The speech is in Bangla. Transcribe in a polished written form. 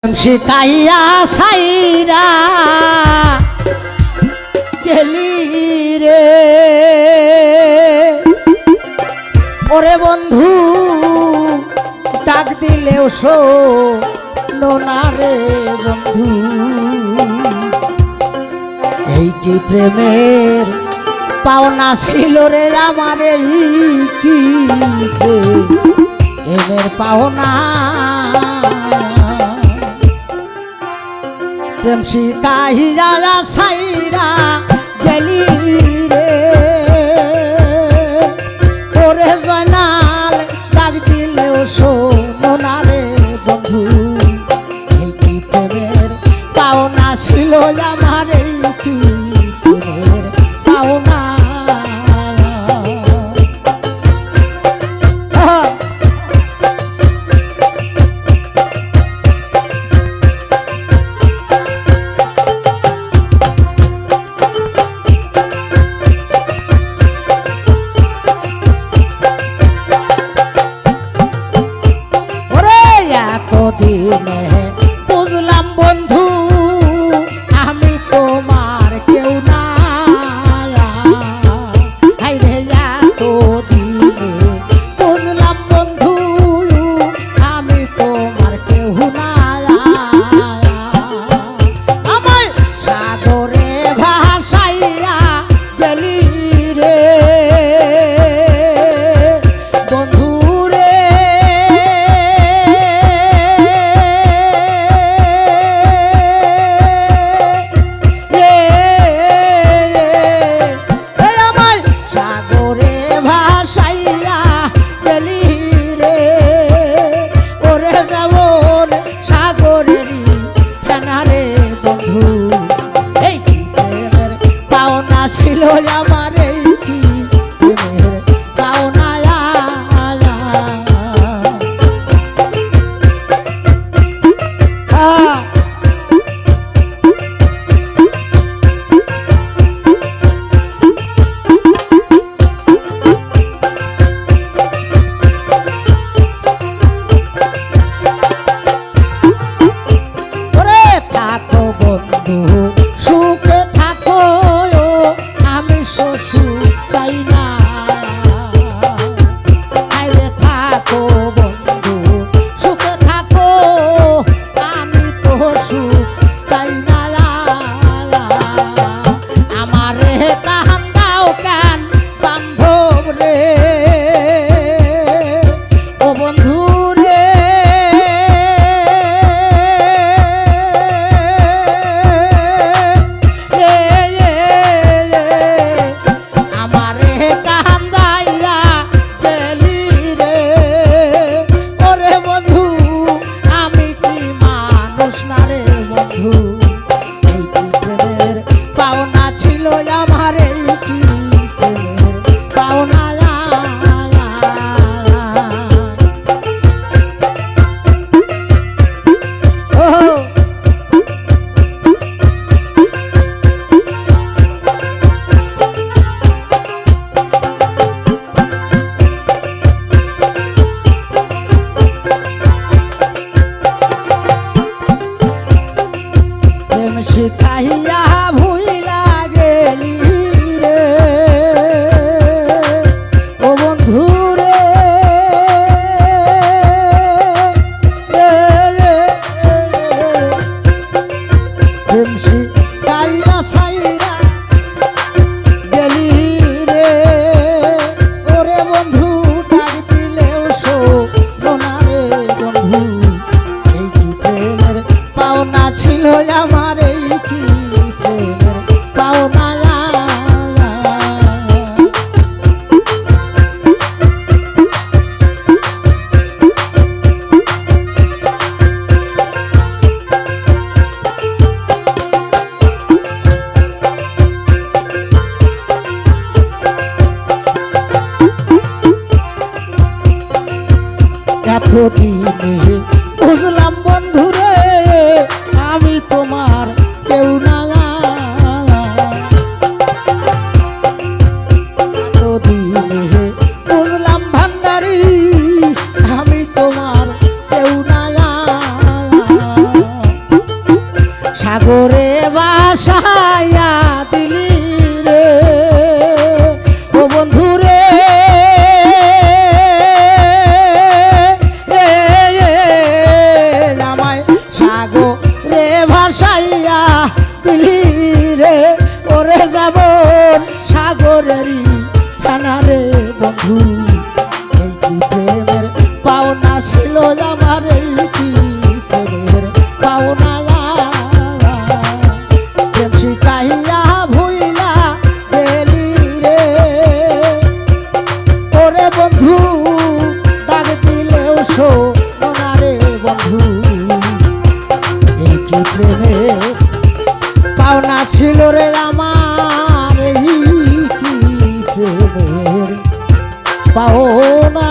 শিকাইয়া সাইরা গেলি রে ওরে বন্ধু ডাক দিলেও শোনো না রে বন্ধু। এই কি প্রেমের পাওনা ছিল রে আমার, এই কি প্রেমের পাওনা। প্রেম শিকাইয়া সাইরা গেলি রে ওরে জয়নাল ডাক দিলেও শোনো না রে বন্ধু। এই কি প্রেমের পাওনা ছিল আমার, এই কি প্রেমের পাওনা। দিনে বুঝলাম বন্ধু আমি তোমার কেউ না, হাইরে এত দিনে বুঝলাম বন্ধু আমি তোমার কেউ না। আমার সাগরে ভাসাইয়া গেলি রে ছিল আমার, এই কি প্রেমের পাওনা। ওরে থাকো বন্ধু সুখে থাকো চাই না, আইরে থাকো বন্ধু সুখে থাকো আমি তো সুখ চাই না। আমারে কাহান দাও কান বান্ধব রে ও বন্ধু রে শিখাইয়া ভুইলা গেলি রে ও বন্ধু রে প্রেম শিখাইয়া সাইরা গেলি রে ওরে বন্ধু ডাক দিলেও শোনো না রে বন্ধু। এই কি প্রেমের পাওনা ছিল আমার, এই কি প্রেমের পাওনা। এতদিনে বুঝলাম বন্ধু রে আমি তোমার বন্ধু এই কি প্রেমের পাওনা ছিল আমার, এই কি প্রেমের পাওনা প্রেম শিখাইয়া ভুইলা গেলি রে ওরে বন্ধু ডাক দিলেও শোনা রে বন্ধু এই কি প্রেমের পাওনা ছিল রে আমার, এই কি প্রেমের পাওনা।